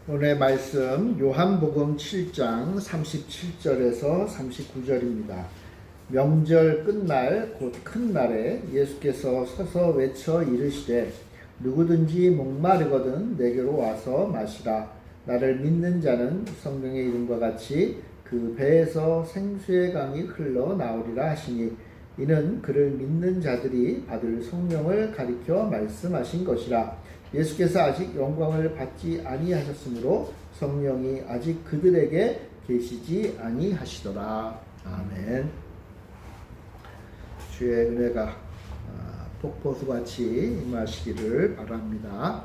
오늘 말씀 요한복음 7장 37절에서 39절입니다. 명절 끝날 곧 큰 날에 예수께서 서서 외쳐 이르시되 누구든지 목마르거든 내게로 와서 마시라. 나를 믿는 자는 성경의 이름과 같이 그 배에서 생수의 강이 흘러 나오리라 하시니 이는 그를 믿는 자들이 받을 성령을 가리켜 말씀하신 것이라. 예수께서 아직 영광을 받지 아니하셨으므로 성령이 아직 그들에게 계시지 아니하시더라. 아멘. 주의 은혜가 폭포수같이 임하시기를 바랍니다.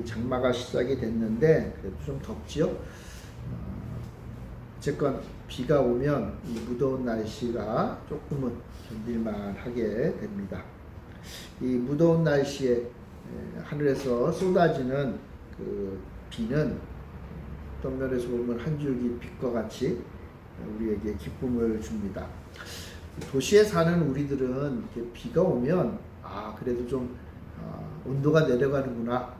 장마가 시작이 됐는데 그래도 좀 덥지요. 어쨌건 비가 오면 이 무더운 날씨가 조금은 견딜만하게 됩니다. 이 무더운 날씨에 하늘에서 쏟아지는 그 비는 어떤 면에서 보면 한 줄기 빛과 같이 우리에게 기쁨을 줍니다. 도시에 사는 우리들은 이렇게 비가 오면 그래도 좀 온도가 내려가는구나,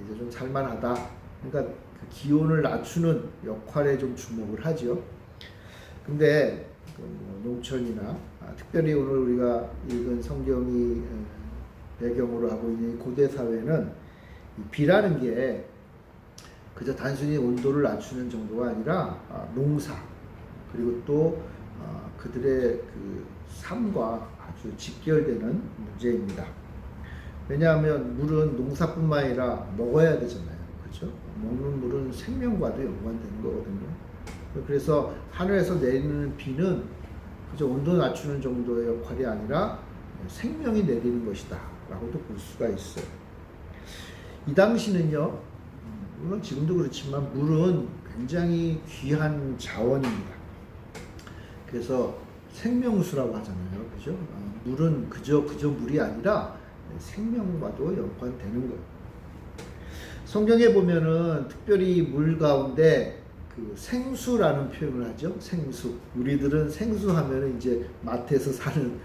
이제 좀 살만하다. 그러니까 그 기온을 낮추는 역할에 좀 주목을 하죠. 근데 농촌이나 특별히 오늘 우리가 읽은 성경이 배경으로 하고 있는 고대 사회는 이 비라는 게 그저 단순히 온도를 낮추는 정도가 아니라 농사, 그리고 또 그들의 그 삶과 아주 직결되는 문제입니다. 왜냐하면 물은 농사뿐만 아니라 먹어야 되잖아요. 그렇죠? 먹는 물은 생명과도 연관되는 거거든요. 그래서 하늘에서 내리는 비는 그저 온도 낮추는 정도의 역할이 아니라 생명이 내리는 것이다 라고도 볼 수가 있어요. 이 당시는요, 물론 지금도 그렇지만 물은 굉장히 귀한 자원입니다. 그래서 생명수라고 하잖아요. 그죠? 물은 그저 물이 아니라 생명과도 연관되는 거예요. 성경에 보면은 특별히 물 가운데 그 생수라는 표현을 하죠. 생수. 우리들은 생수하면 이제 마트에서 사는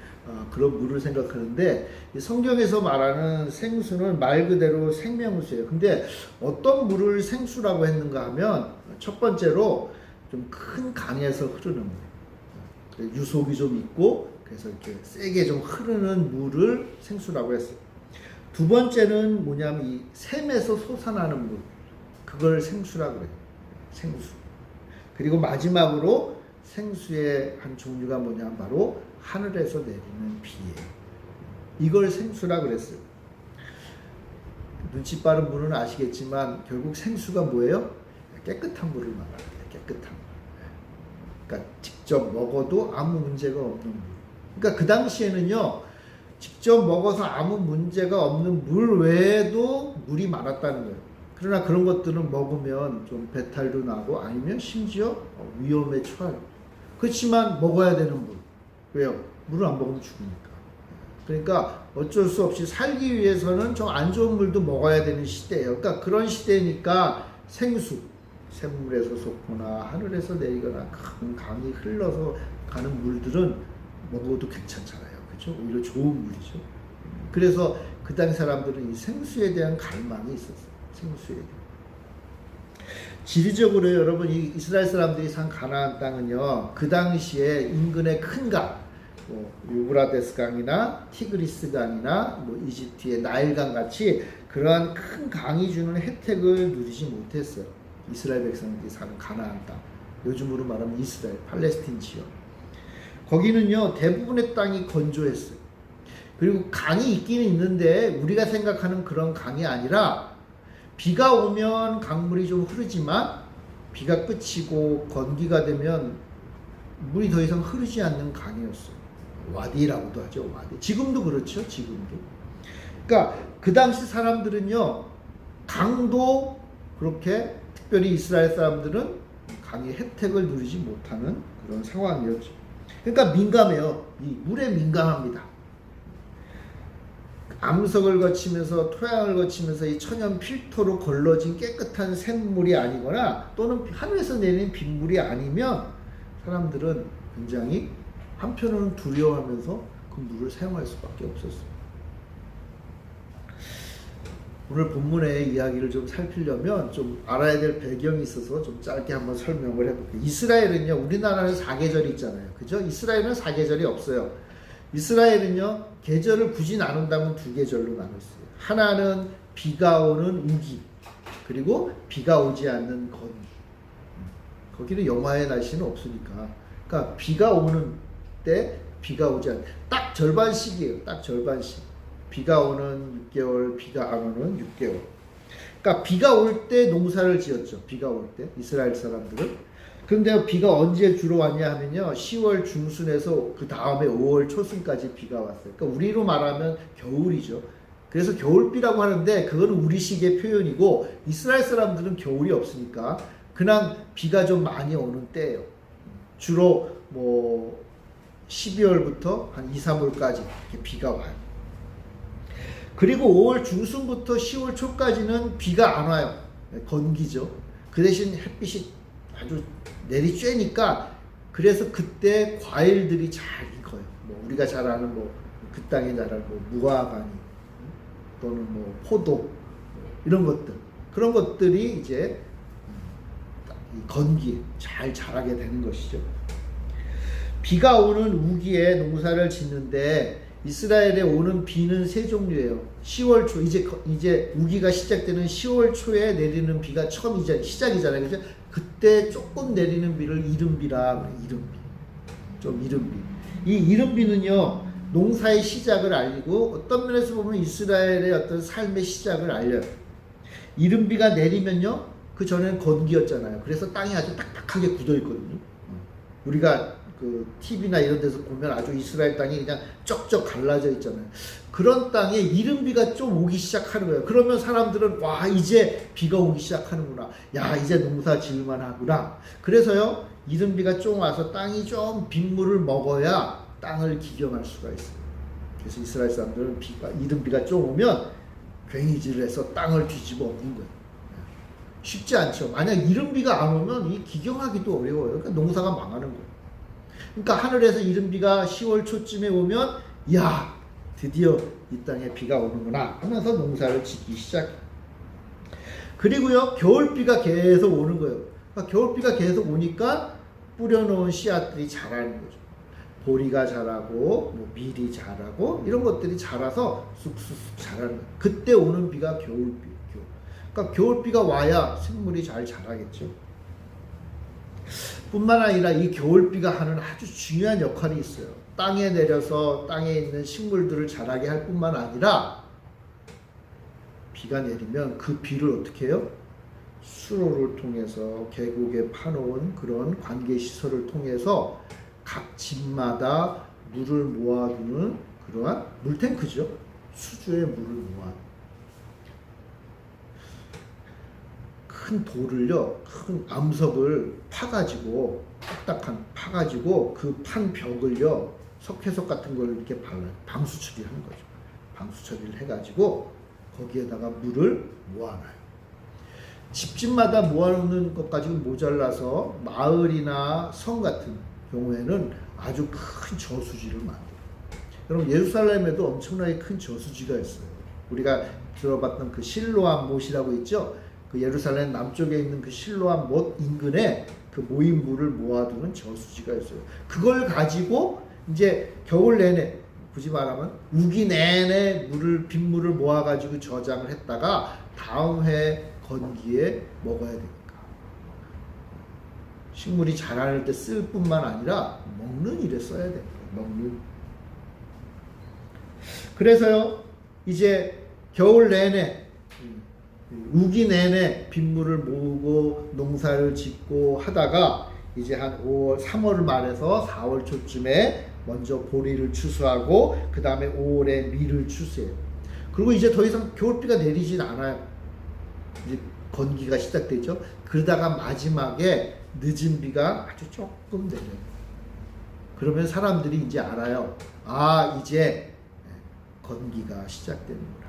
그런 물을 생각하는데, 성경에서 말하는 생수는 말 그대로 생명수예요. 근데 어떤 물을 생수라고 했는가 하면, 첫 번째로 좀 큰 강에서 흐르는 물, 유속이 좀 있고 그래서 이렇게 세게 좀 흐르는 물을 생수라고 했어요. 두 번째는 뭐냐면 이 샘에서 솟아나는 물, 그걸 생수라고 그래요. 생수. 그리고 마지막으로 생수의 한 종류가 뭐냐면 바로 하늘에서 내리는 비예요. 이걸 생수라 그랬어요. 눈치 빠른 분은 아시겠지만 결국 생수가 뭐예요? 깨끗한 물을 말하는 거예요. 깨끗한 물. 그러니까 직접 먹어도 아무 문제가 없는 물. 그러니까 그 당시에는요, 직접 먹어서 아무 문제가 없는 물 외에도 물이 많았다는 거예요. 그러나 그런 것들은 먹으면 좀 배탈도 나고 아니면 심지어 위험에 처해요. 그렇지만 먹어야 되는 물. 왜요? 물을 안 먹으면 죽으니까. 그러니까 어쩔 수 없이 살기 위해서는 좀 안 좋은 물도 먹어야 되는 시대예요. 그러니까 그런 시대니까 생수, 샘물에서 솟거나 하늘에서 내리거나 큰 강이 흘러서 가는 물들은 먹어도 괜찮잖아요. 그렇죠? 오히려 좋은 물이죠. 그래서 그 당시 사람들은 이 생수에 대한 갈망이 있었어요. 생수에 대한. 지리적으로 여러분, 이 이스라엘 사람들이 산 가나안 땅은요, 그 당시에 인근의 큰 강, 유브라데스 강이나 티그리스 강이나 이집트의 나일강 같이 그러한 큰 강이 주는 혜택을 누리지 못했어요. 이스라엘 백성들이 사는 가나안 땅, 요즘으로 말하면 이스라엘, 팔레스틴 지역. 거기는요, 대부분의 땅이 건조했어요. 그리고 강이 있기는 있는데 우리가 생각하는 그런 강이 아니라, 비가 오면 강물이 좀 흐르지만 비가 그치고 건기가 되면 물이 더 이상 흐르지 않는 강이었어요. 와디라고도 하죠. 와디. 지금도 그렇죠. 지금도. 그러니까 그 당시 사람들은요, 강도 그렇게, 특별히 이스라엘 사람들은 강의 혜택을 누리지 못하는 그런 상황이었죠. 그러니까 민감해요. 이 물에 민감합니다. 암석을 거치면서 토양을 거치면서 이 천연 필터로 걸러진 깨끗한 샘물이 아니거나 또는 하늘에서 내리는 빗물이 아니면 사람들은 굉장히 한편으로는 두려워하면서 그 물을 사용할 수밖에 없었어요. 오늘 본문의 이야기를 좀 살피려면 좀 알아야 될 배경이 있어서 좀 짧게 한번 설명을 해볼게요. 이스라엘은요, 우리나라는 사계절이 있잖아요. 그죠? 이스라엘은 사계절이 없어요. 이스라엘은요, 계절을 굳이 나눈다면 두 계절로 나눠 있어요. 하나는 비가 오는 우기, 그리고 비가 오지 않는 건기. 거기는 영하의 날씨는 없으니까. 그러니까 비가 오는 때, 비가 오지 않는, 딱 절반씩이에요. 딱 절반씩. 비가 오는 6개월, 비가 안 오는 6개월. 그러니까 비가 올 때 농사를 지었죠. 비가 올 때, 이스라엘 사람들은. 그런데 비가 언제 주로 왔냐 하면요, 10월 중순에서 그 다음에 5월 초순까지 비가 왔어요. 그러니까 우리로 말하면 겨울이죠. 그래서 겨울비라고 하는데 그거는 우리식의 표현이고, 이스라엘 사람들은 겨울이 없으니까 그냥 비가 좀 많이 오는 때예요. 주로 뭐 12월부터 한 2, 3월까지 이렇게 비가 와요. 그리고 5월 중순부터 10월 초까지는 비가 안 와요. 건기죠. 그 대신 햇빛이 아주 내리쬐니까, 그래서 그때 과일들이 잘 익어요. 뭐 우리가 잘 아는 뭐 그 땅에 자랄 뭐 무화과니 또는 뭐 포도 이런 것들, 그런 것들이 이제 건기에 잘 자라게 되는 것이죠. 비가 오는 우기에 농사를 짓는데 이스라엘에 오는 비는 세 종류예요. 10월 초, 이제 우기가 시작되는 10월 초에 내리는 비가 처음 시작이잖아요. 그죠? 그때 조금 내리는 비를 이른비라 그래요. 이른비. 좀 이른비. 이 이른비는요, 농사의 시작을 알리고 어떤 면에서 보면 이스라엘의 어떤 삶의 시작을 알려요. 이른비가 내리면요, 그 전에는 건기였잖아요. 그래서 땅이 아주 딱딱하게 굳어 있거든요. 우리가 그 TV나 이런 데서 보면 아주 이스라엘 땅이 그냥 쩍쩍 갈라져 있잖아요. 그런 땅에 이른비가 좀 오기 시작하는 거예요. 그러면 사람들은 와, 이제 비가 오기 시작하는구나. 야, 이제 농사 지을만 하구나. 그래서요, 이른비가 좀 와서 땅이 좀 빗물을 먹어야 땅을 기경할 수가 있어요. 그래서 이스라엘 사람들은 이른비가 좀 오면 괭이질을 해서 땅을 뒤집어 엎는 거예요. 쉽지 않죠. 만약 이른비가 안 오면 이 기경하기도 어려워요. 그러니까 농사가 망하는 거예요. 그러니까 하늘에서 이른비가 10월 초쯤에 오면, 야, 드디어 이 땅에 비가 오는구나 하면서 농사를 짓기 시작해요. 그리고요, 겨울비가 계속 오는 거예요. 그러니까 겨울비가 계속 오니까 뿌려놓은 씨앗들이 자라는 거죠. 보리가 자라고 뭐 밀이 자라고 이런 것들이 자라서 쑥쑥쑥 자라는 거예요. 그때 오는 비가 겨울비. 그러니까 겨울비가 와야 생물이 잘 자라겠죠. 뿐만 아니라 이 겨울비가 하는 아주 중요한 역할이 있어요. 땅에 내려서 땅에 있는 식물들을 자라게 할 뿐만 아니라, 비가 내리면 그 비를 어떻게 해요? 수로를 통해서 계곡에 파놓은 그런 관계시설을 통해서 각 집마다 물을 모아두는 그러한 물탱크죠. 수조에 물을 모아두는. 큰 돌을요, 큰 암석을 파가지고, 딱딱한 파가지고 그 판 벽을요, 석회석 같은 걸 이렇게 발라요. 방수 처리하는 거죠. 방수 처리를 해가지고 거기에다가 물을 모아놔요. 집집마다 모아놓는 것 가지고 모자라서 마을이나 성 같은 경우에는 아주 큰 저수지를 만들어요. 여러분, 예루살렘에도 엄청나게 큰 저수지가 있어요. 우리가 들어봤던 그 실로암 못이라고 있죠. 그 예루살렘 남쪽에 있는 그 실로암 못 인근에 그 모인 물을 모아두는 저수지가 있어요. 그걸 가지고 이제 겨울 내내, 굳이 말하면 우기 내내 빗물을 모아가지고 저장을 했다가 다음 해 건기에 먹어야 되니까. 식물이 자랄 때 쓸 뿐만 아니라 먹는 일에 써야 됩니다. 먹는. 그래서요, 이제 겨울 내내, 우기 내내 빗물을 모으고 농사를 짓고 하다가 이제 한 3월 말에서 4월 초쯤에 먼저 보리를 추수하고 그 다음에 5월에 밀을 추수해요. 그리고 이제 더 이상 겨울비가 내리진 않아요. 이제 건기가 시작되죠. 그러다가 마지막에 늦은 비가 아주 조금 내려요. 그러면 사람들이 이제 알아요. 아, 이제 건기가 시작되는구나.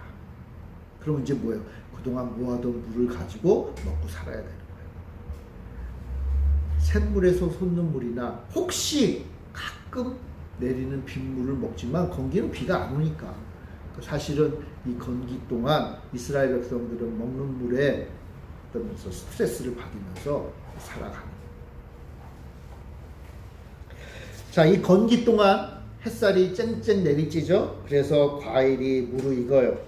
그러면 이제 뭐예요? 그동안 모아둔 물을 가지고 먹고 살아야 되는 거예요. 샘물에서 솟는 물이나 혹시 가끔 내리는 빗물을 먹지만 건기는 비가 안 오니까 사실은 이 건기 동안 이스라엘 백성들은 먹는 물에 어떠면서 스트레스를 받으면서 살아가는. 자, 이 건기 동안 햇살이 쨍쨍 내리쬐죠. 그래서 과일이 무르익어요.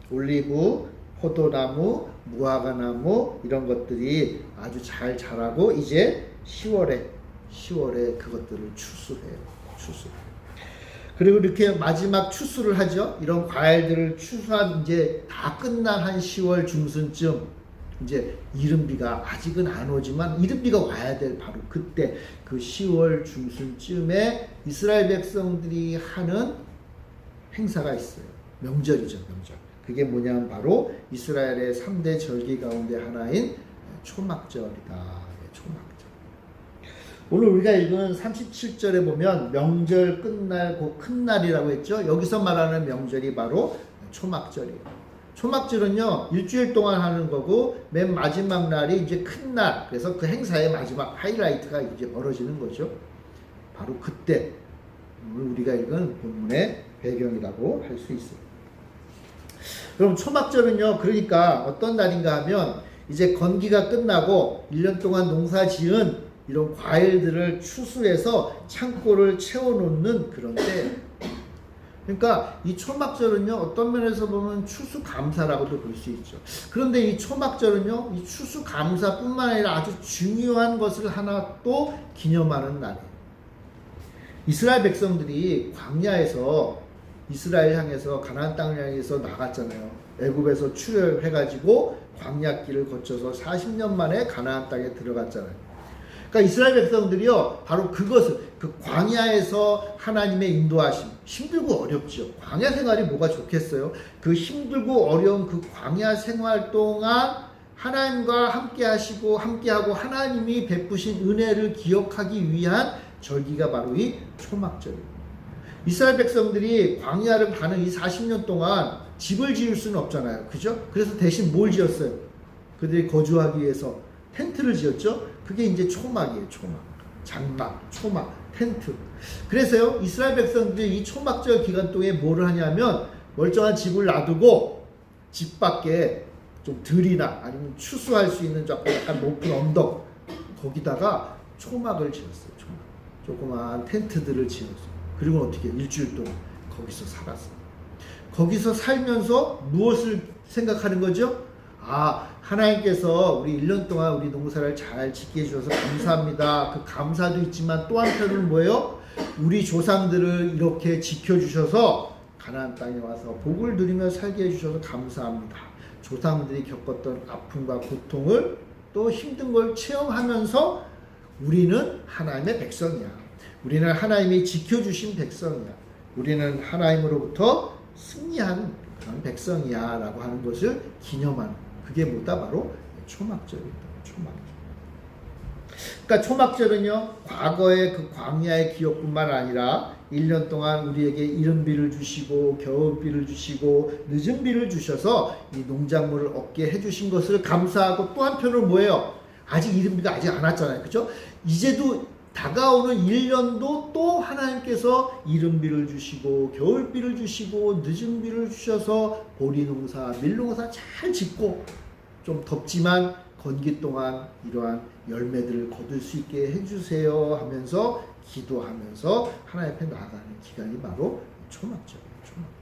올리브, 포도나무, 무화과나무 이런 것들이 아주 잘 자라고 이제 10월에 그것들을 추수해요. 추수. 그리고 이렇게 마지막 추수를 하죠. 이런 과일들을 추수한 이제 다 끝난 한 10월 중순쯤 이제 이른비가 아직은 안 오지만 이른비가 와야 될 바로 그때 그 10월 중순쯤에 이스라엘 백성들이 하는 행사가 있어요. 명절이죠, 명절. 그게 뭐냐면 바로 이스라엘의 3대 절기 가운데 하나인 초막절이다. 초막절. 오늘 우리가 읽은 37절에 보면 명절 끝날 그 큰 날이라고 했죠. 여기서 말하는 명절이 바로 초막절이에요. 초막절은요, 일주일 동안 하는 거고, 맨 마지막 날이 이제 큰 날. 그래서 그 행사의 마지막 하이라이트가 이제 벌어지는 거죠. 바로 그때, 오늘 우리가 읽은 본문의 배경이라고 할 수 있어요. 그럼 초막절은요, 그러니까 어떤 날인가 하면, 이제 건기가 끝나고, 1년 동안 농사 지은 이런 과일들을 추수해서 창고를 채워놓는 그런 때. 그러니까 이 초막절은요, 어떤 면에서 보면 추수감사라고도 볼 수 있죠. 그런데 이 초막절은요, 이 추수감사뿐만 아니라 아주 중요한 것을 하나 또 기념하는 날이에요. 이스라엘 백성들이 광야에서 이스라엘 향해서 가나안 땅을 향해서 나갔잖아요. 애굽에서 출애굽해가지고 광야길을 거쳐서 40년 만에 가나안 땅에 들어갔잖아요. 그러니까 이스라엘 백성들이요, 바로 그것을, 그 광야에서 하나님의 인도하심, 힘들고 어렵죠. 광야 생활이 뭐가 좋겠어요? 그 힘들고 어려운 그 광야 생활 동안 하나님과 함께 하시고, 함께하고 하나님이 베푸신 은혜를 기억하기 위한 절기가 바로 이 초막절입니다. 이스라엘 백성들이 광야를 가는 이 40년 동안 집을 지을 수는 없잖아요. 그죠? 그래서 대신 뭘 지었어요? 그들이 거주하기 위해서 텐트를 지었죠? 그게 이제 초막이에요, 초막. 장막, 초막, 텐트. 그래서요, 이스라엘 백성들이 이 초막절 기간 동안에 뭐를 하냐면, 멀쩡한 집을 놔두고, 집 밖에 좀 들이나, 아니면 추수할 수 있는 약간 높은 언덕, 거기다가 초막을 지었어요, 초막. 조그만 텐트들을 지었어요. 그리고 어떻게, 일주일 동안 거기서 살았어요. 거기서 살면서 무엇을 생각하는 거죠? 아, 하나님께서 우리 1년 동안 우리 농사를 잘 짓게 해주셔서 감사합니다. 그 감사도 있지만 또 한편으로는 뭐예요? 우리 조상들을 이렇게 지켜주셔서 가나안 땅에 와서 복을 누리며 살게 해주셔서 감사합니다. 조상들이 겪었던 아픔과 고통을 또 힘든 걸 체험하면서 우리는 하나님의 백성이야. 우리는 하나님이 지켜주신 백성이야. 우리는 하나님으로부터 승리한 그런 백성이야 라고 하는 것을 기념하는, 그게 뭐다? 바로 초막절입니다. 초막절. 그러니까 초막절은요, 과거의 그 광야의 기억뿐만 아니라 1년 동안 우리에게 이른비를 주시고 겨울비를 주시고 늦은 비를 주셔서 이 농작물을 얻게 해주신 것을 감사하고, 또 한편으로 뭐예요? 아직 이른비가 아직 안 왔잖아요. 그죠? 이제도 다가오는 1년도 또 하나님께서 이른비를 주시고 겨울비를 주시고 늦은 비를 주셔서 보리농사, 밀농사 잘 짓고, 좀 덥지만 건기 동안 이러한 열매들을 거둘 수 있게 해주세요 하면서 기도하면서 하나님 앞에 나아가는 기간이 바로 초막절이에요. 초막절.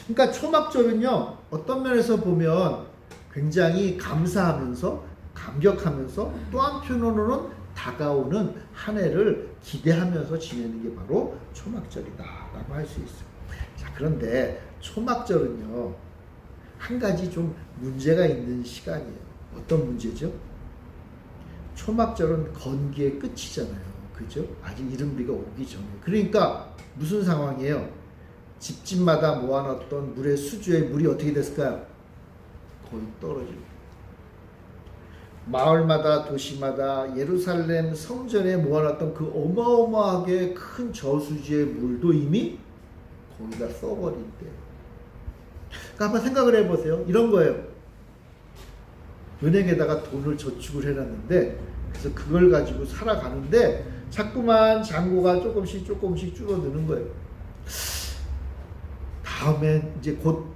그러니까 초막절은요, 어떤 면에서 보면 굉장히 감사하면서 감격하면서 또 한편으로는 다가오는 한 해를 기대하면서 지내는 게 바로 초막절이다라고 할 수 있어요. 자, 그런데 초막절은요, 한 가지 좀 문제가 있는 시간이에요. 어떤 문제죠? 초막절은 건기의 끝이잖아요. 그죠? 아직 이른비가 오기 전에. 그러니까 무슨 상황이에요? 집집마다 모아놨던 물의 수주에 물이 어떻게 됐을까요? 거의 떨어지고. 마을마다 도시마다 예루살렘 성전에 모아놨던 그 어마어마하게 큰 저수지의 물도 이미 거기다 써버린 때. 그러니까 한번 생각을 해보세요. 이런 거예요. 은행에다가 돈을 저축을 해놨는데, 그래서 그걸 가지고 살아가는데 자꾸만 잔고가 조금씩 줄어드는 거예요. 다음에 이제 곧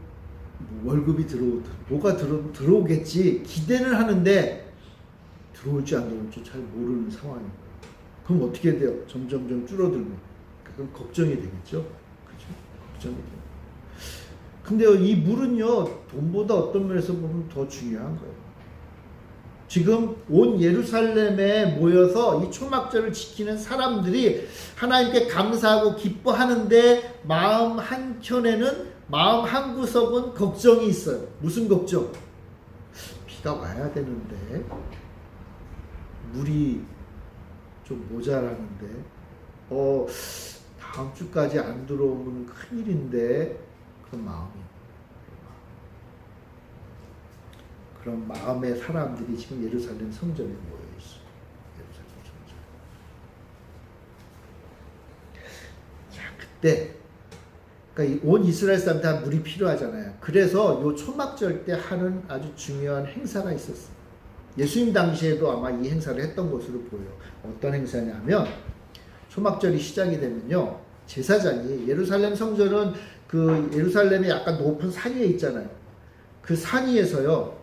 월급이 들어오겠지 기대는 하는데 들어올지 안 들어올지 잘 모르는 상황인 거예요. 그럼 어떻게 돼요? 점점점 줄어들면 그건 걱정이 되겠죠. 그죠? 걱정이 돼요. 근데요, 이 물은요 돈보다 어떤 면에서 보면 더 중요한 거예요. 지금 온 예루살렘에 모여서 이 초막절을 지키는 사람들이 하나님께 감사하고 기뻐하는데 마음 한켠에는, 마음 한구석은 걱정이 있어요. 무슨 걱정? 비가 와야 되는데 물이 좀 모자라는데 다음 주까지 안 들어오면 큰일인데, 그런 마음이, 그런 마음의 사람들이 지금 예루살렘 성전에 모여 있어요. 예루살렘 성전. 자, 그때 그러니까 온 이스라엘 사람들 다 물이 필요하잖아요. 그래서 요 초막절 때 하는 아주 중요한 행사가 있었어요. 예수님 당시에도 아마 이 행사를 했던 것으로 보여요. 어떤 행사냐면 초막절이 시작이 되면요, 제사장이, 예루살렘 성전은 그 예루살렘의 약간 높은 산 위에 있잖아요. 그 산 위에서요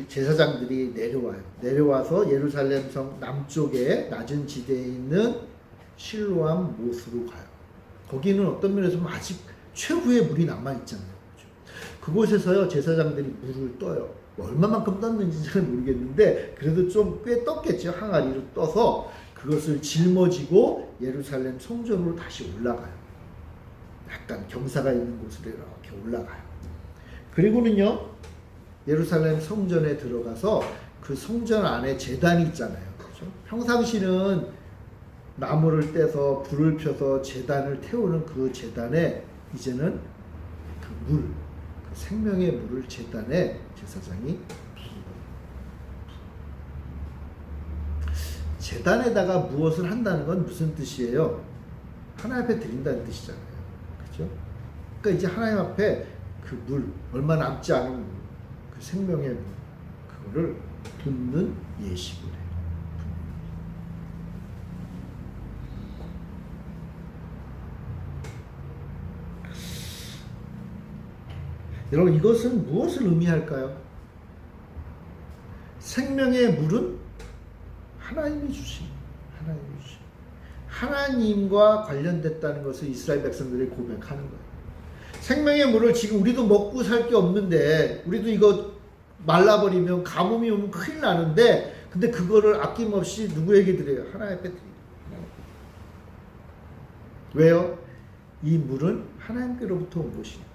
제사장들이 내려와요. 내려와서 예루살렘 성 남쪽에 낮은 지대에 있는 실로암 못으로 가요. 거기는 어떤 면에서 아직 최후의 물이 남아있잖아요. 그곳에서요 제사장들이 물을 떠요. 얼마만큼 떴는지 잘 모르겠는데 그래도 좀 꽤 떴겠죠. 항아리로 떠서 그것을 짊어지고 예루살렘 성전으로 다시 올라가요. 약간 경사가 있는 곳으로 이렇게 올라가요. 그리고는요 예루살렘 성전에 들어가서 그 성전 안에 제단이 있잖아요. 그렇죠? 평상시는 나무를 떼서 불을 펴서 제단을 태우는 그 제단에 이제는 그 물, 그 생명의 물을 제단에 제사장이 제단에다가 무엇을 한다는 건 무슨 뜻이에요? 하나님 앞에 드린다는 뜻이잖아요. 그렇죠? 그러니까 이제 하나님 앞에 그 물, 얼마 남지 않은 물, 그 생명의 물, 그거를 붓는 예식을 해요. 여러분, 이것은 무엇을 의미할까요? 생명의 물은 하나님이 주신, 하나님과 관련됐다는 것을 이스라엘 백성들이 고백하는 거예요. 생명의 물을 지금 우리도 먹고 살 게 없는데, 우리도 이거 말라버리면 가뭄이 오면 큰일 나는데, 근데 그거를 아낌없이 누구에게 드려요? 하나님 앞에 드려요. 왜요? 이 물은 하나님께로부터 온 것이니까.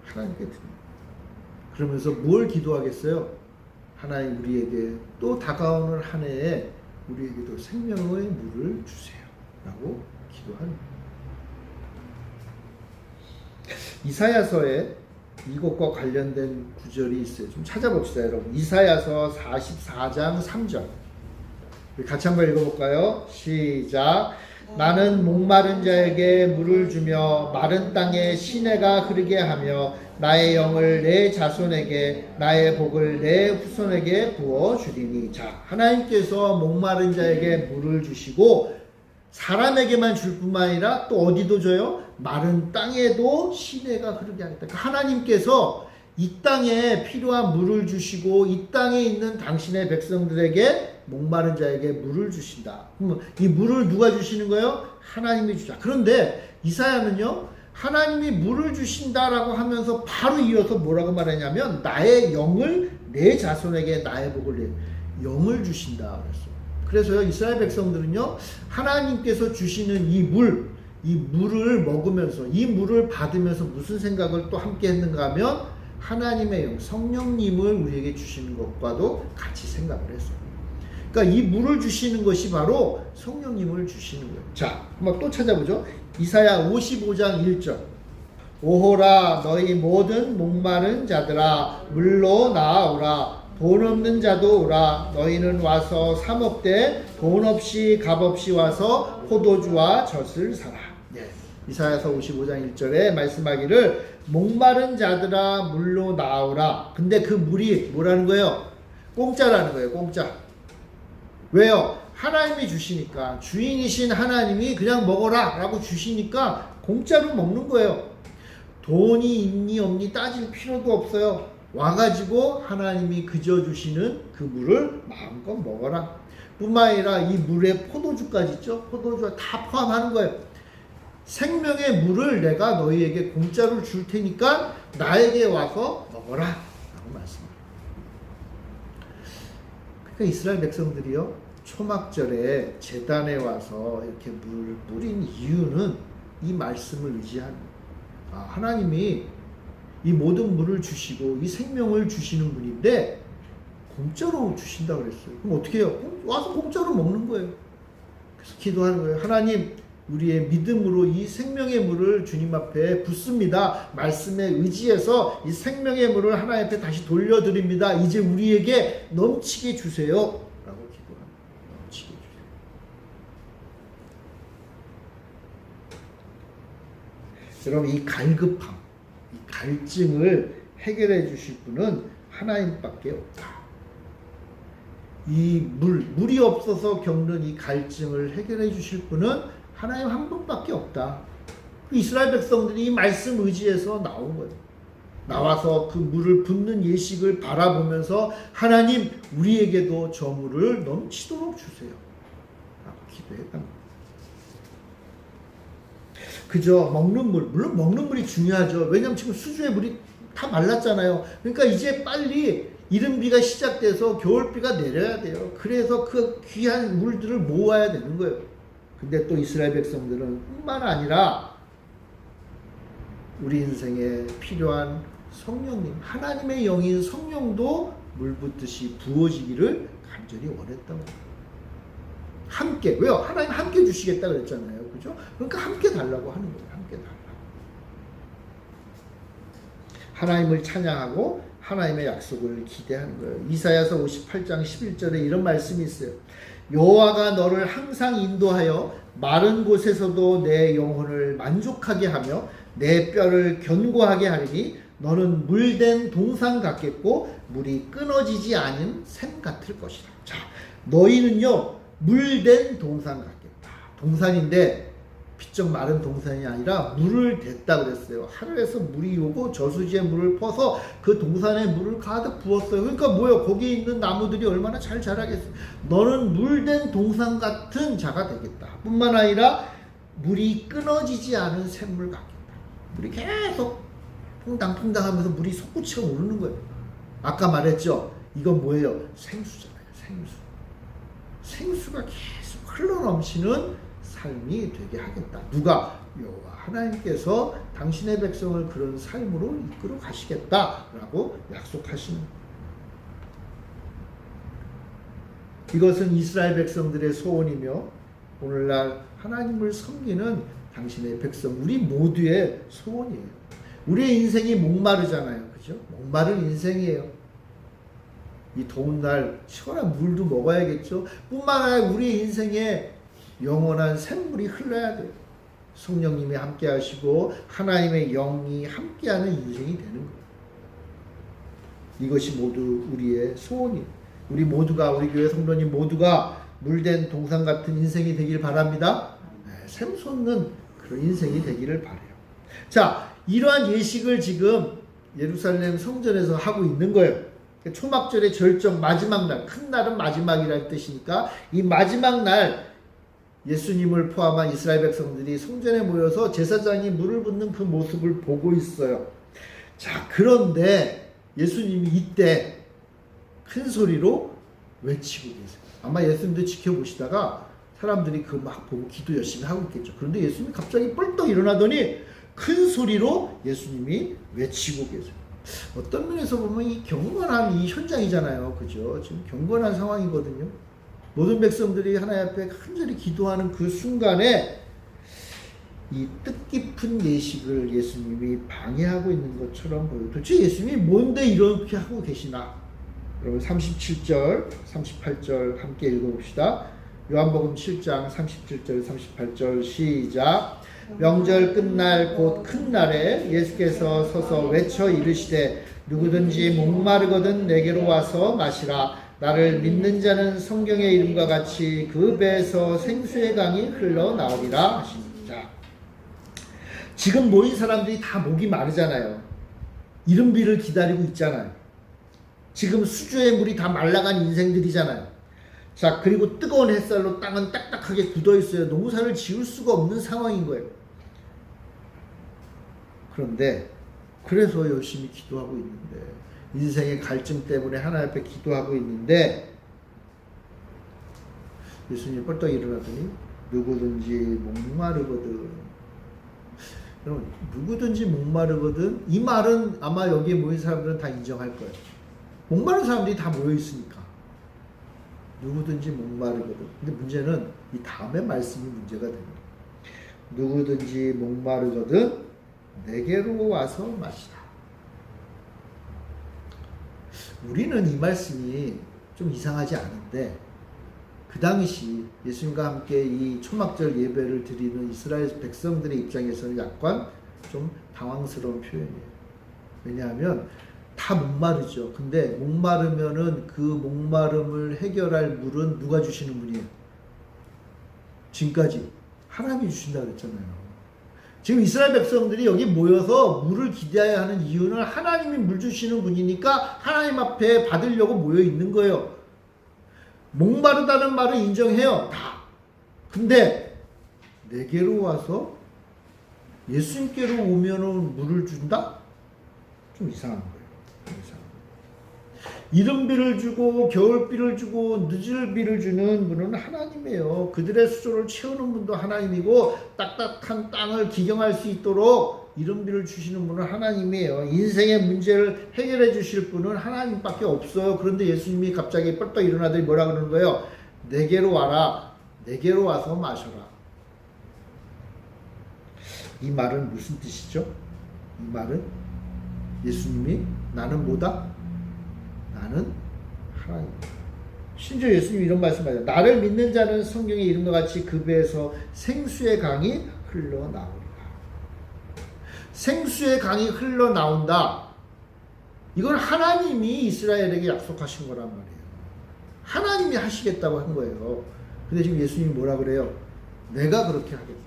하나님께 드립니다. 그러면서 뭘 기도하겠어요? 하나님, 우리에게 또 다가오는 한 해에 우리에게도 생명의 물을 주세요 라고 기도합니다. 이사야서에 이것과 관련된 구절이 있어요. 좀 찾아봅시다, 여러분. 이사야서 44장 3절. 같이 한번 읽어볼까요? 시작. 나는 목마른 자에게 물을 주며 마른 땅에 시내가 흐르게 하며 나의 영을 내 자손에게, 나의 복을 내 후손에게 부어주리니. 자, 하나님께서 목마른 자에게 물을 주시고 사람에게만 줄 뿐만 아니라 또 어디도 줘요? 마른 땅에도 시내가 흐르게 하겠다. 그러니까 하나님께서 이 땅에 필요한 물을 주시고 이 땅에 있는 당신의 백성들에게, 목마른 자에게 물을 주신다. 그럼 이 물을 누가 주시는 거예요? 하나님이 주자. 그런데 이사야는요, 하나님이 물을 주신다라고 하면서 바로 이어서 뭐라고 말하냐면 나의 영을 내 자손에게, 나의 복을 내 영을 주신다 그랬어요. 그래서요, 이스라엘 백성들은요, 하나님께서 주시는 이 물을 먹으면서, 이 물을 받으면서 무슨 생각을 또 함께 했는가 하면 하나님의 영, 성령님을 우리에게 주시는 것과도 같이 생각을 했어요. 그러니까 이 물을 주시는 것이 바로 성령님을 주시는 거예요. 자, 한번 또 찾아보죠. 이사야 55장 1절. 오호라, 너희 모든 목마른 자들아, 물로 나아오라. 돈 없는 자도 오라. 너희는 와서 사 먹되 돈 없이 값 없이 와서 포도주와 젖을 사라. 예. 이사야서 55장 1절에 말씀하기를 목마른 자들아 물로 나오라. 근데 그 물이 뭐라는 거예요? 공짜라는 거예요. 공짜. 왜요? 하나님이 주시니까, 주인이신 하나님이 그냥 먹어라 라고 주시니까 공짜로 먹는 거예요. 돈이 있니 없니 따질 필요도 없어요. 와가지고 하나님이 그저 주시는 그 물을 마음껏 먹어라. 뿐만 아니라 이 물에 포도주까지 있죠. 포도주가 다 포함하는 거예요. 생명의 물을 내가 너희에게 공짜로 줄 테니까 나에게 와서 먹어라 라고 말씀합니다. 그러니까 이스라엘 백성들이요, 초막절에 제단에 와서 이렇게 물을 뿌린 이유는 이 말씀을 의지하는 거예요. 하나님이 이 모든 물을 주시고 이 생명을 주시는 분인데 공짜로 주신다고 그랬어요. 그럼 어떻게 해요? 와서 공짜로 먹는 거예요. 그래서 기도하는 거예요. 하나님, 우리의 믿음으로 이 생명의 물을 주님 앞에 붓습니다. 말씀에 의지해서 이 생명의 물을 하나님 앞에 다시 돌려드립니다. 이제 우리에게 넘치게 주세요 라고 기도합니다. 넘치게 주세요. 여러분, 이 갈급함, 이 갈증을 해결해 주실 분은 하나님밖에 없다. 이 물이 없어서 겪는 이 갈증을 해결해 주실 분은 하나님 한 분밖에 없다. 이스라엘 백성들이 이 말씀 의지해서 나온 거예요. 나와서 그 물을 붓는 예식을 바라보면서 하나님, 우리에게도 저 물을 넘치도록 주세요 라고 기도했단 말이에요. 그저 먹는 물, 물론 먹는 물이 중요하죠. 왜냐하면 지금 수주의 물이 다 말랐잖아요. 그러니까 이제 빨리 이른비가 시작돼서 겨울비가 내려야 돼요. 그래서 그 귀한 물들을 모아야 되는 거예요. 근데 또 이스라엘 백성들은 뿐만 아니라 우리 인생에 필요한 성령님, 하나님의 영인 성령도 물 붓듯이 부어지기를 간절히 원했다고. 함께, 왜요? 하나님 함께 주시겠다 그랬잖아요. 그죠? 그러니까 함께 달라고 하는 거예요. 함께 달라고. 하나님을 찬양하고 하나님의 약속을 기대하는 거예요. 이사야서 58장 11절에 이런 말씀이 있어요. 여호와가 너를 항상 인도하여 마른 곳에서도 내 영혼을 만족하게 하며 내 뼈를 견고하게 하리니 너는 물된 동산 같겠고 물이 끊어지지 않은 샘 같을 것이다. 자, 너희는요 물된 동산 같겠다. 동산인데 비쩍 마른 동산이 아니라 물을 댔다 그랬어요. 하늘에서 물이 오고 저수지에 물을 퍼서 그 동산에 물을 가득 부었어요. 그러니까 뭐예요? 거기에 있는 나무들이 얼마나 잘 자라겠어요. 너는 물된 동산 같은 자가 되겠다. 뿐만 아니라 물이 끊어지지 않은 샘물 같겠다. 물이 계속 퐁당퐁당 하면서 물이 솟구치고 오르는 거예요. 아까 말했죠? 이건 뭐예요? 생수잖아요. 생수. 생수가 계속 흘러넘치는 삶이 되게 하겠다. 누가? 여호와 하나님께서 당신의 백성을 그런 삶으로 이끌어 가시겠다라고 약속하시는 거예요. 이것은 이스라엘 백성들의 소원이며 오늘날 하나님을 섬기는 당신의 백성, 우리 모두의 소원이에요. 우리의 인생이 목마르잖아요. 그죠? 목마른 인생이에요. 이 더운 날 시원한 물도 먹어야겠죠. 뿐만 아니라 우리 인생에 영원한 샘물이 흘러야 돼요. 성령님이 함께 하시고 하나님의 영이 함께하는 인생이 되는 거예요. 이것이 모두 우리의 소원이에요. 우리 모두가, 우리 교회 성도님 모두가 물된 동산 같은 인생이 되길 바랍니다. 샘 솟는 그런 인생이 되기를 바라요. 자, 이러한 예식을 지금 예루살렘 성전에서 하고 있는 거예요. 초막절의 절정 마지막 날, 큰 날은 마지막이라는 뜻이니까 이 마지막 날 예수님을 포함한 이스라엘 백성들이 성전에 모여서 제사장이 물을 붓는 그 모습을 보고 있어요. 자, 그런데 예수님이 이때 큰 소리로 외치고 계세요. 아마 예수님도 지켜보시다가 사람들이 그 막 보고 기도 열심히 하고 있겠죠. 그런데 예수님이 갑자기 뻘떡 일어나더니 큰 소리로 예수님이 외치고 계세요. 어떤 면에서 보면 이 경건한 이 현장이잖아요. 그죠? 지금 경건한 상황이거든요. 모든 백성들이 하나님 앞에 간절히 기도하는 그 순간에 이 뜻깊은 예식을 예수님이 방해하고 있는 것처럼 보여요. 도대체 예수님이 뭔데 이렇게 하고 계시나? 여러분 37절, 38절 함께 읽어봅시다. 요한복음 7장 37절, 38절 시작. 명절 끝날 곧 큰 날에 예수께서 서서 외쳐 이르시되 누구든지 목마르거든 내게로 와서 마시라. 나를 믿는 자는 성경의 이름과 같이 그 배에서 생수의 강이 흘러나오리라 하십니다. 지금 모인 사람들이 다 목이 마르잖아요. 이른비를 기다리고 있잖아요. 지금 수조의 물이 다 말라간 인생들이잖아요. 자, 그리고 뜨거운 햇살로 땅은 딱딱하게 굳어 있어요. 농사를 지을 수가 없는 상황인 거예요. 그런데 그래서 열심히 기도하고 있는데, 인생의 갈증 때문에 하나님 앞에 기도하고 있는데, 예수님이 뻘떡 일어나더니 누구든지 목마르거든. 여러분, 누구든지 목마르거든, 이 말은 아마 여기에 모인 사람들은 다 인정할 거예요. 목마른 사람들이 다 모여 있으니까. 누구든지 목마르거든. 근데 문제는 이 다음에 말씀이 문제가 됩니다. 누구든지 목마르거든 내게로 와서 마시라. 우리는 이 말씀이 좀 이상하지 않은데, 그 당시 예수님과 함께 이 초막절 예배를 드리는 이스라엘 백성들의 입장에서는 약간 좀 당황스러운 표현이에요. 왜냐하면 다 목마르죠. 근데 목마르면은 그 목마름을 해결할 물은 누가 주시는 분이에요? 지금까지 하나님이 주신다고 그랬잖아요. 지금 이스라엘 백성들이 여기 모여서 물을 기대해야 하는 이유는 하나님이 물 주시는 분이니까 하나님 앞에 받으려고 모여 있는 거예요. 목마르다는 말을 인정해요. 다. 근데 내게로 와서 예수님께로 오면은 물을 준다? 좀 이상한 거예요. 이른비를 주고 겨울비를 주고 늦을비를 주는 분은 하나님이에요. 그들의 수조를 채우는 분도 하나님이고, 딱딱한 땅을 기경할 수 있도록 이른비를 주시는 분은 하나님이에요. 인생의 문제를 해결해 주실 분은 하나님밖에 없어요. 그런데 예수님이 갑자기 뻘떡 일어나더니 뭐라 그러는 거예요? 내게로 와라. 내게로 와서 마셔라. 이 말은 무슨 뜻이죠? 이 말은 예수님이 나는 뭐다? 나는 하나님. 심지어 예수님이 이런 말씀하세요. 나를 믿는 자는 성경의 이름과 같이 그 배에서 생수의 강이 흘러나오리라. 생수의 강이 흘러나온다. 이건 하나님이 이스라엘에게 약속하신 거란 말이에요. 하나님이 하시겠다고 한 거예요. 근데 지금 예수님이 뭐라 그래요? 내가 그렇게 하겠다.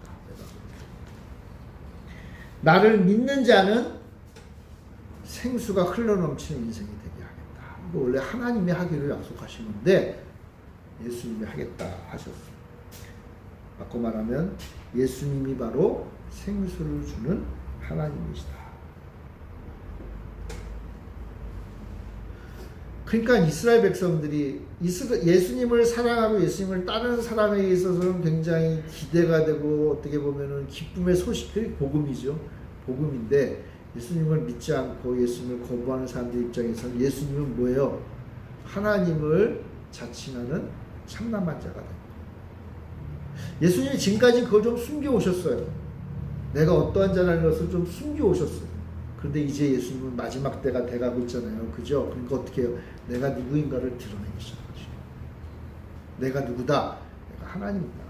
나를 믿는 자는 생수가 흘러넘치는 인생이 되게 하겠다. 이거 원래 하나님이 하기로 약속하신 건데 예수님이 하겠다 하셨어요. 바꿔 말하면 예수님이 바로 생수를 주는 하나님이시다. 그러니까 이스라엘 백성들이 예수님을 사랑하고 예수님을 따르는 사람에 있어서는 굉장히 기대가 되고, 어떻게 보면은 기쁨의 소식들이 복음이죠. 복음인데, 예수님을 믿지 않고 예수님을 거부하는 사람들 입장에서는 예수님은 뭐예요? 하나님을 자칭하는 참남한 자가 됩니다. 예수님이 지금까지 그걸 좀 숨겨오셨어요. 내가 어떠한 자라는 것을 좀 숨겨오셨어요. 그런데 이제 예수님은 마지막 때가 돼가고 있잖아요. 그죠? 그러니까 어떻게 해요? 내가 누구인가를 드러내기 시작하죠. 내가 누구다? 내가 하나님이다.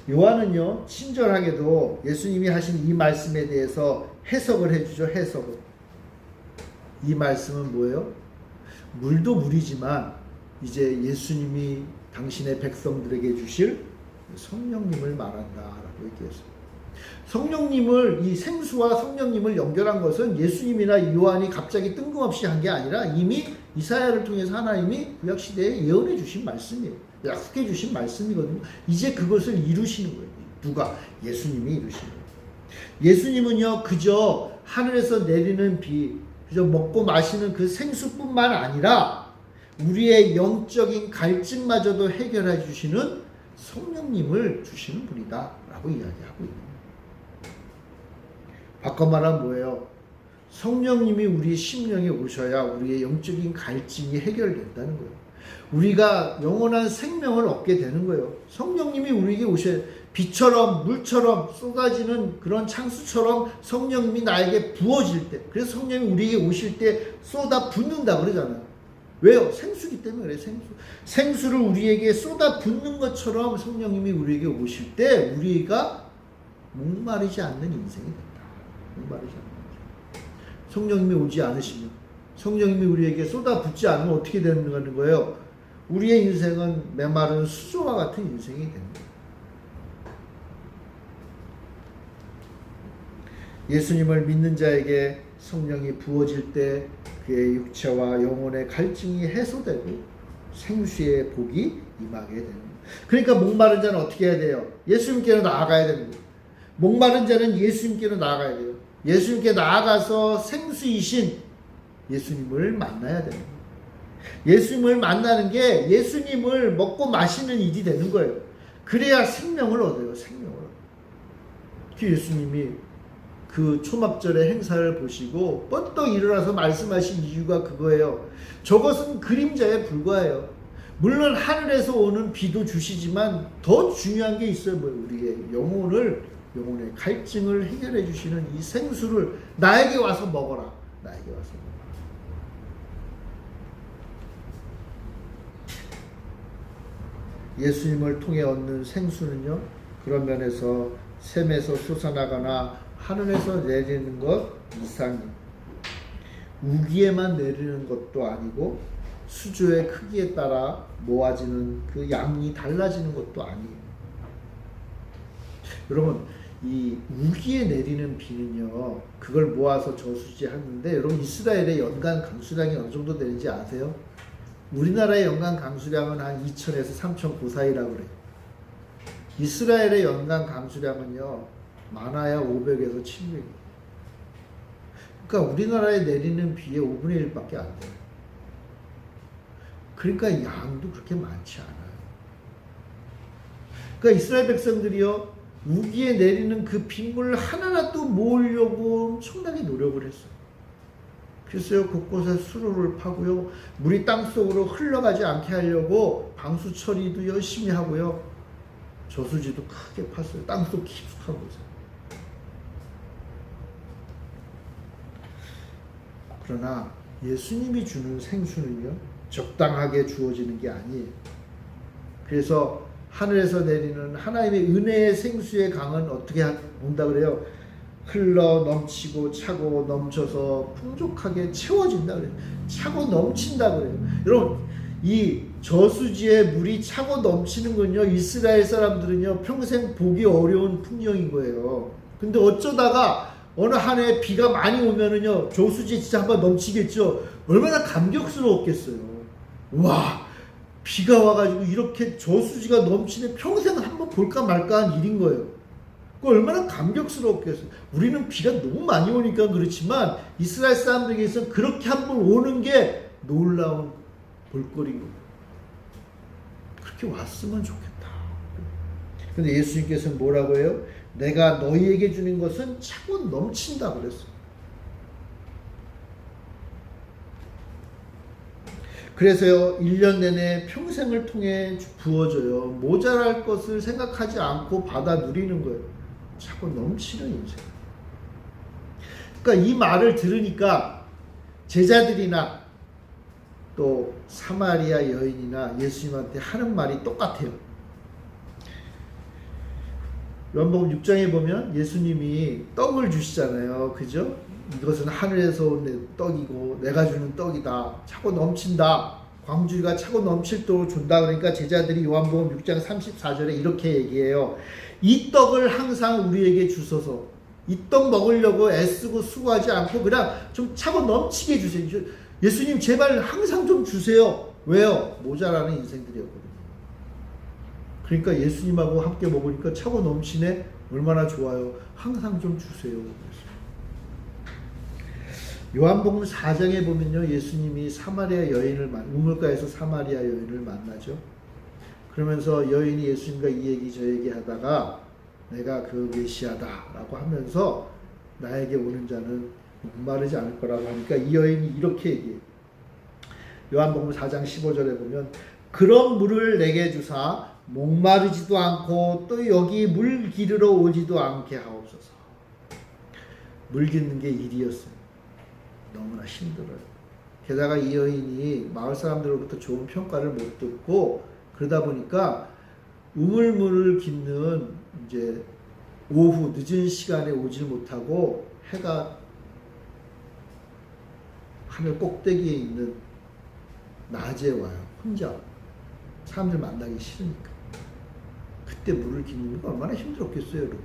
요한은요, 친절하게도 예수님이 하신 이 말씀에 대해서 해석을 해주죠. 해석을. 이 말씀은 뭐예요? 물도 물이지만 이제 예수님이 당신의 백성들에게 주실 성령님을 말한다라고 얘기했어요. 성령님을, 이 생수와 성령님을 연결한 것은 예수님이나 요한이 갑자기 뜬금없이 한 게 아니라 이미 이사야를 통해서 하나님이 구약시대에 예언해 주신 말씀이에요. 약속해 주신 말씀이거든요. 이제 그것을 이루시는 거예요. 누가? 예수님이 이루시는 거예요. 예수님은요, 그저 하늘에서 내리는 비, 그저 먹고 마시는 그 생수뿐만 아니라 우리의 영적인 갈증마저도 해결해 주시는 성령님을 주시는 분이다 라고 이야기하고 있는 거예요. 바꿔 말하면 뭐예요? 성령님이 우리 심령에 오셔야 우리의 영적인 갈증이 해결된다는 거예요. 우리가 영원한 생명을 얻게 되는 거예요. 성령님이 우리에게 오셔야, 비처럼 물처럼 쏟아지는 그런 창수처럼 성령님이 나에게 부어질 때, 그래서 성령님이 우리에게 오실 때 쏟아 붓는다 그러잖아요. 왜요? 생수기 때문에 그래요. 생수를 우리에게 쏟아 붓는 것처럼 성령님이 우리에게 오실 때 우리가 목마르지 않는 인생이 된다. 목마르지 않는 인생. 성령님이 오지 않으시면, 성령님이 우리에게 쏟아 붓지 않으면 어떻게 되는 거예요? 우리의 인생은 메마른 수조와 같은 인생이 됩니다. 예수님을 믿는 자에게 성령이 부어질 때 그의 육체와 영혼의 갈증이 해소되고 생수의 복이 임하게 됩니다. 그러니까 목마른 자는 어떻게 해야 돼요? 예수님께로 나아가야 됩니다. 목마른 자는 예수님께로 나아가야 돼요. 예수님께 나아가서 생수이신 예수님을 만나야 됩니다. 예수님을 만나는 게 예수님을 먹고 마시는 일이 되는 거예요. 그래야 생명을 얻어요. 생명을. 예수님이 그 초막절의 행사를 보시고 뻗떡 일어나서 말씀하신 이유가 그거예요. 저것은 그림자에 불과해요. 물론 하늘에서 오는 비도 주시지만 더 중요한 게 있어요. 우리의 영혼의 갈증을 해결해 주시는 이 생수를 나에게 와서 먹어라. 나에게 와서 먹어라. 예수님을 통해 얻는 생수는요, 그런 면에서 샘에서 솟아나거나 하늘에서 내리는 것 이상이 우기에만 내리는 것도 아니고 수조의 크기에 따라 모아지는 그 양이 달라지는 것도 아니에요. 여러분, 이 우기에 내리는 비는요, 그걸 모아서 저수지에 하는데, 여러분 이스라엘의 연간 강수량이 어느 정도 되는지 아세요? 우리나라의 연간 강수량은 한 2,000에서 3,000 그 사이라고 그래요. 이스라엘의 연간 강수량은요, 많아야 500에서 700. 그러니까 우리나라에 내리는 비의 5분의 1밖에 안 돼요. 그러니까 양도 그렇게 많지 않아요. 그러니까 이스라엘 백성들이요, 우기에 내리는 그 빗물 하나라도 모으려고 엄청나게 노력을 했어요. 글쎄요, 곳곳에 수로를 파고요, 물이 땅속으로 흘러가지 않게 하려고 방수 처리도 열심히 하고요, 저수지도 크게 팠어요. 땅속 깊숙한 곳에. 그러나 예수님이 주는 생수는요, 적당하게 주어지는 게 아니에요. 그래서 하늘에서 내리는 하나님의 은혜의 생수의 강은 어떻게 온다 그래요? 흘러 넘치고 차고 넘쳐서 풍족하게 채워진다 그래요. 차고 넘친다 그래요. 여러분, 이 저수지에 물이 차고 넘치는 건요, 이스라엘 사람들은요, 평생 보기 어려운 풍경인 거예요. 근데 어쩌다가 어느 한 해 비가 많이 오면은요, 저수지에 진짜 한번 넘치겠죠. 얼마나 감격스러웠겠어요. 와, 비가 와가지고 이렇게 저수지가 넘치는 평생 한번 볼까 말까 한 일인 거예요. 그 얼마나 감격스러웠겠어요. 우리는 비가 너무 많이 오니까 그렇지만 이스라엘 사람들에게서 그렇게 한번 오는 게 놀라운 볼거리고, 그렇게 왔으면 좋겠다. 근데 예수님께서는 뭐라고 해요? 내가 너희에게 주는 것은 차고 넘친다 그랬어요. 그래서요, 1년 내내 평생을 통해 부어져요. 모자랄 것을 생각하지 않고 받아 누리는 거예요. 차고 넘치는 인생. 그러니까 이 말을 들으니까 제자들이나 또 사마리아 여인이나 예수님한테 하는 말이 똑같아요. 요한복음 6장에 보면 예수님이 떡을 주시잖아요. 그죠? 이것은 하늘에서 온 떡이고 내가 주는 떡이다. 차고 넘친다. 광주리가 차고 넘칠도록 준다. 그러니까 제자들이 요한복음 6장 34절에 이렇게 얘기해요. 이 떡을 항상 우리에게 주소서. 이 떡 먹으려고 애쓰고 수고하지 않고 그냥 좀 차고 넘치게 주세요. 예수님 제발 항상 좀 주세요. 왜요? 모자라는 인생들이었거든요. 그러니까 예수님하고 함께 먹으니까 차고 넘치네. 얼마나 좋아요. 항상 좀 주세요. 요한복음 4장에 보면요, 예수님이 사마리아 여인을 우물가에서 사마리아 여인을 만나죠. 그러면서 여인이 예수님과 이 얘기 저 얘기 하다가 내가 그 메시아다라고 하면서 나에게 오는 자는 목마르지 않을 거라고 하니까 이 여인이 이렇게 얘기해요. 요한복음 4장 15절에 보면 그런 물을 내게 주사 목마르지도 않고 또 여기 물 기르러 오지도 않게 하옵소서. 물 깃는 게 일이었어요. 너무나 힘들어요. 게다가 이 여인이 마을 사람들로부터 좋은 평가를 못 듣고 그러다 보니까 우물물을 깃는 이제 오후 늦은 시간에 오질 못하고 해가 하늘 꼭대기에 있는 낮에 와요. 혼자. 사람들 만나기 싫으니까. 그때 물을 기르는 거 얼마나 힘들었겠어요, 여러분.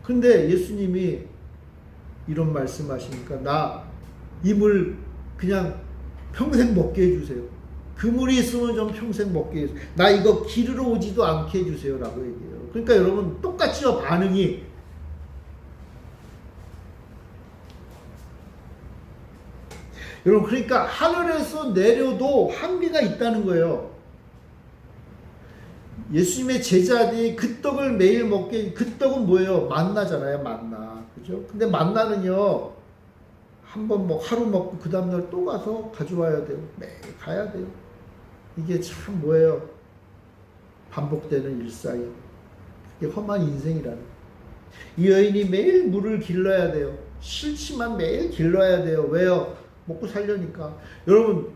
근데 예수님이 이런 말씀하시니까 나 이 물 그냥 평생 먹게 해주세요. 그 물이 있으면 좀 평생 먹게 해주세요. 나 이거 기르러 오지도 않게 해주세요 라고 얘기해요. 그러니까 여러분 똑같이요, 반응이. 여러분, 그러니까 하늘에서 내려도 한계가 있다는 거예요. 예수님의 제자들이 그 떡을 매일 먹게, 그 떡은 뭐예요? 만나잖아요, 만나. 그죠? 근데 만나는요, 한번 하루 먹고 그 다음날 또 가서 가져와야 돼요. 매일 가야 돼요. 이게 참 뭐예요? 반복되는 일상이. 이게 험한 인생이라는. 이 여인이 매일 물을 길러야 돼요. 싫지만 매일 길러야 돼요. 왜요? 먹고 살려니까. 여러분,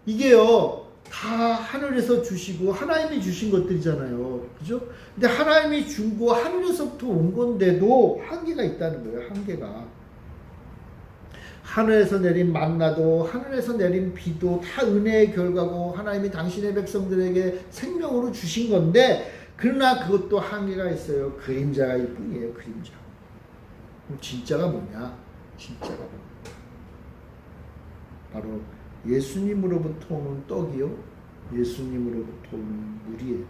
이게요, 다 하늘에서 주시고 하나님이 주신 것들이잖아요. 그죠? 근데 하나님이 준 거 하늘에서부터 온 건데도 한계가 있다는 거예요. 한계가. 하늘에서 내린 만나도 하늘에서 내린 비도 다 은혜의 결과고 하나님이 당신의 백성들에게 생명으로 주신 건데, 그러나 그것도 한계가 있어요. 그림자일 뿐이에요. 그림자. 그럼 진짜가 뭐냐? 진짜가 뭐냐? 바로 예수님으로부터 오는 떡이요, 예수님으로부터 오는 물이에요.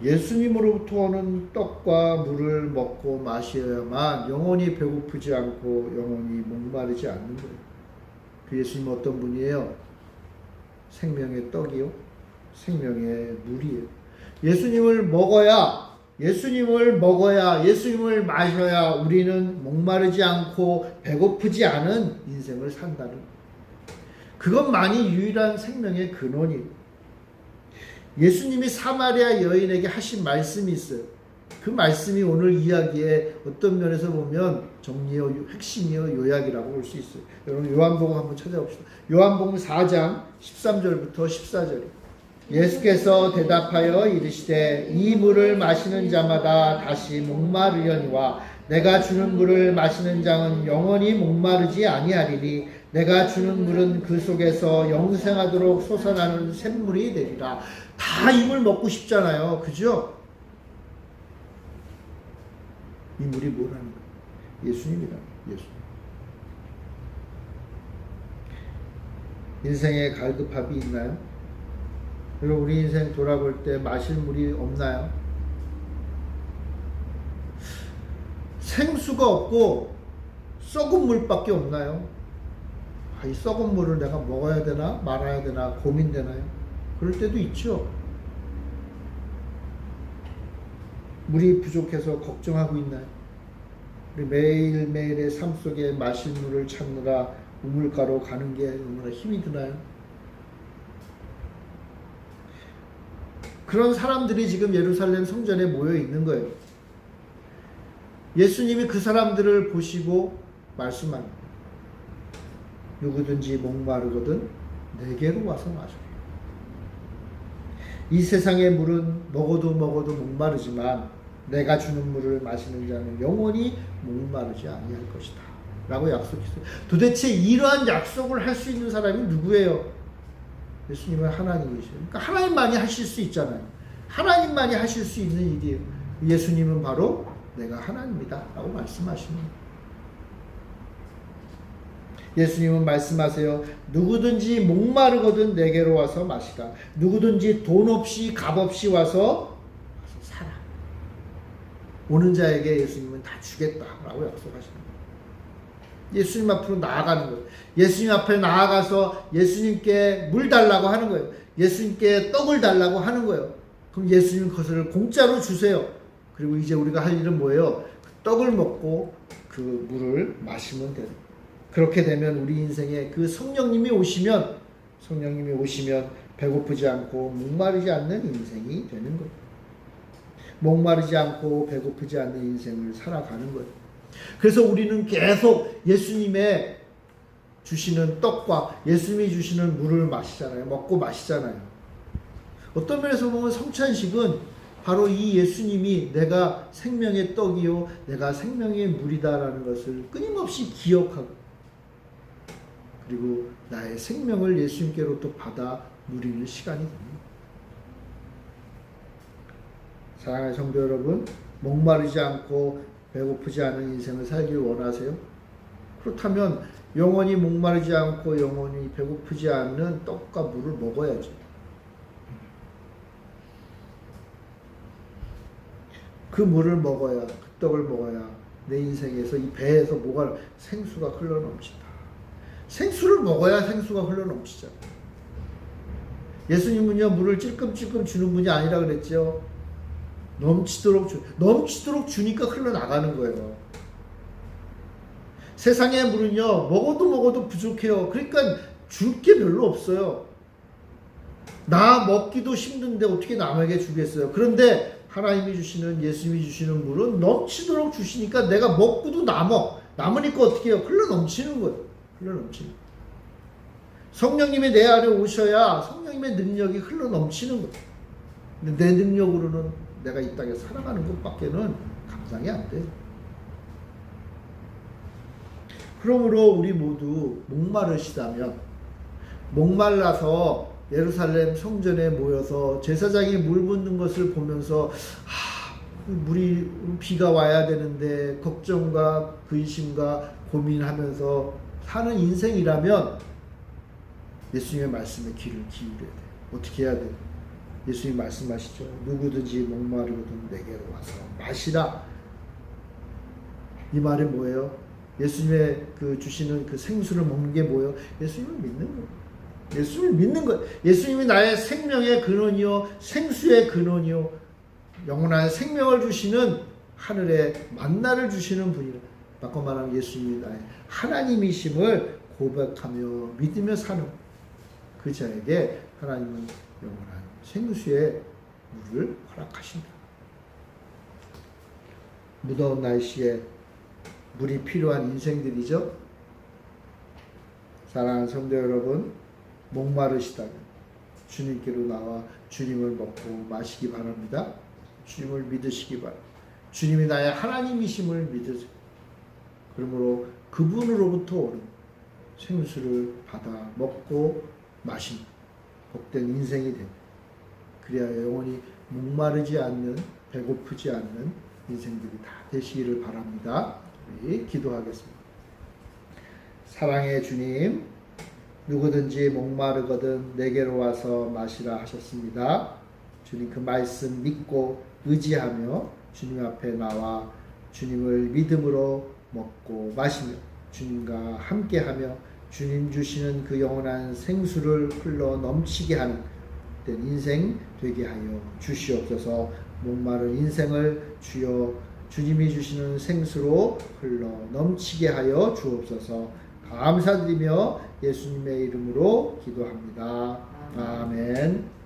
예수님으로부터 오는 떡과 물을 먹고 마셔야만 영원히 배고프지 않고 영원히 목마르지 않는 거예요. 그 예수님 어떤 분이에요? 생명의 떡이요, 생명의 물이에요. 예수님을 먹어야, 예수님을 마셔야 우리는 목마르지 않고 배고프지 않은 인생을 산다는 거예요. 그것만이 유일한 생명의 근원이에요. 예수님이 사마리아 여인에게 하신 말씀이 있어요. 그 말씀이 오늘 이야기의 어떤 면에서 보면 정리요, 핵심이요, 요약이라고 볼 수 있어요. 여러분 요한복음 한번 찾아봅시다. 요한복음 4장 13절부터 14절. 예수께서 대답하여 이르시되 이 물을 마시는 자마다 다시 목마르려니와 내가 주는 물을 마시는 자는 영원히 목마르지 아니하리니 내가 주는 물은 그 속에서 영생하도록 솟아나는 샘물이 되리라. 다 이 물 먹고 싶잖아요. 그죠? 이 물이 뭐라는 거예요? 예수님이라는 거예요. 예수님. 인생에 갈급함이 있나요? 그리고 우리 인생 돌아볼 때 마실 물이 없나요? 생수가 없고 썩은 물밖에 없나요? 이 썩은 물을 내가 먹어야 되나 말아야 되나 고민되나요? 그럴 때도 있죠. 물이 부족해서 걱정하고 있나요? 우리 매일매일의 삶 속에 마실 물을 찾느라 우물가로 가는 게 얼마나 힘이 드나요? 그런 사람들이 지금 예루살렘 성전에 모여 있는 거예요. 예수님이 그 사람들을 보시고 말씀합니다. 누구든지 목마르거든 내게로 와서 마셔. 이 세상의 물은 먹어도 목마르지만 내가 주는 물을 마시는 자는 영원히 목마르지 아니할 것이다 라고 약속했어요. 도대체 이러한 약속을 할 수 있는 사람이 누구예요? 예수님은 하나님이시죠. 그러니까 하나님만이 하실 수 있잖아요. 하나님만이 하실 수 있는 일이에요. 예수님은 바로 내가 하나님이다 라고 말씀하시는 거예요. 예수님은 말씀하세요. 누구든지 목마르거든 내게로 와서 마시라. 누구든지 돈 없이 값 없이 와서 살아. 오는 자에게 예수님은 다 주겠다라고 약속하시는 거예요. 예수님 앞으로 나아가는 거예요. 예수님 앞에 나아가서 예수님께 물 달라고 하는 거예요. 예수님께 떡을 달라고 하는 거예요. 그럼 예수님 그것을 공짜로 주세요. 그리고 이제 우리가 할 일은 뭐예요? 떡을 먹고 그 물을 마시면 돼요. 그렇게 되면 우리 인생에 그 성령님이 오시면 배고프지 않고 목마르지 않는 인생이 되는 거예요. 목마르지 않고 배고프지 않는 인생을 살아가는 거예요. 그래서 우리는 계속 예수님의 주시는 떡과 예수님이 주시는 물을 마시잖아요. 먹고 마시잖아요. 어떤 면에서 보면 성찬식은 바로 이 예수님이 내가 생명의 떡이요 내가 생명의 물이다라는 것을 끊임없이 기억하고, 그리고 나의 생명을 예수님께로부터 받아 누리는 시간이 됩니다. 사랑하는 성도 여러분, 목마르지 않고 배고프지 않은 인생을 살길 원하세요? 그렇다면 영원히 목마르지 않고 영원히 배고프지 않는 떡과 물을 먹어야죠. 그 물을 먹어야, 그 떡을 먹어야 내 인생에서 이 배에서 뭐가 생수가 흘러넘친다. 생수를 먹어야 생수가 흘러넘치잖아요. 예수님은요, 물을 찔끔찔끔 주는 분이 아니라 그랬죠. 넘치도록 주니까 흘러나가는 거예요. 세상의 물은요, 먹어도 부족해요. 그러니까 줄 게 별로 없어요. 나 먹기도 힘든데 어떻게 남에게 주겠어요? 그런데 하나님이 주시는, 예수님이 주시는 물은 넘치도록 주시니까 내가 먹고도 남으니까 어떻게 해요? 흘러넘치는 거예요. 흘러넘치는 거예요. 성령님이 내 안에 오셔야 성령님의 능력이 흘러넘치는 거예요. 근데 내 능력으로는 내가 이 땅에 살아가는 것밖에는 감당이 안 돼요. 그러므로 우리 모두 목마르시다면, 목말라서 예루살렘 성전에 모여서 제사장이 물 붓는 것을 보면서 비가 와야 되는데 걱정과 근심과 고민하면서 사는 인생이라면 예수님의 말씀에 귀를 기울여야 돼요. 어떻게 해야 돼요? 예수님 말씀하시죠. 누구든지 목마르거든 내게로 와서 마시라. 이 말이 뭐예요? 예수님의 주시는 그 생수를 먹는 게 뭐예요? 예수님을 믿는 거예요. 예수님을 믿는 거예요. 예수님이 나의 생명의 근원이요, 생수의 근원이요, 영원한 생명을 주시는 하늘의 만나를 주시는 분이라. 바꿔 말하면 예수님이 나의 하나님이심을 고백하며 믿으며 사는 그 자에게 하나님은 영원한 생수의 물을 허락하신다. 무더운 날씨에 물이 필요한 인생들이죠. 사랑하는 성도 여러분, 목마르시다면 주님께로 나와 주님을 먹고 마시기 바랍니다. 주님을 믿으시기 바랍니다. 주님이 나의 하나님이심을 믿으세요. 그러므로 그분으로부터 오는 생수를 받아 먹고 마신 복된 인생이 됩니다. 그래야 영원히 목마르지 않는, 배고프지 않는 인생들이 다 되시기를 바랍니다. 우리 기도하겠습니다. 사랑의 주님, 누구든지 목마르거든 내게로 와서 마시라 하셨습니다. 주님 그 말씀 믿고 의지하며 주님 앞에 나와 주님을 믿음으로 먹고 마시며 주님과 함께하며 주님 주시는 그 영원한 생수를 흘러 넘치게 하는 인생 되게 하여 주시옵소서. 목마른 인생을 주여 주님이 주시는 생수로 흘러 넘치게 하여 주옵소서. 감사드리며 예수님의 이름으로 기도합니다. 아멘.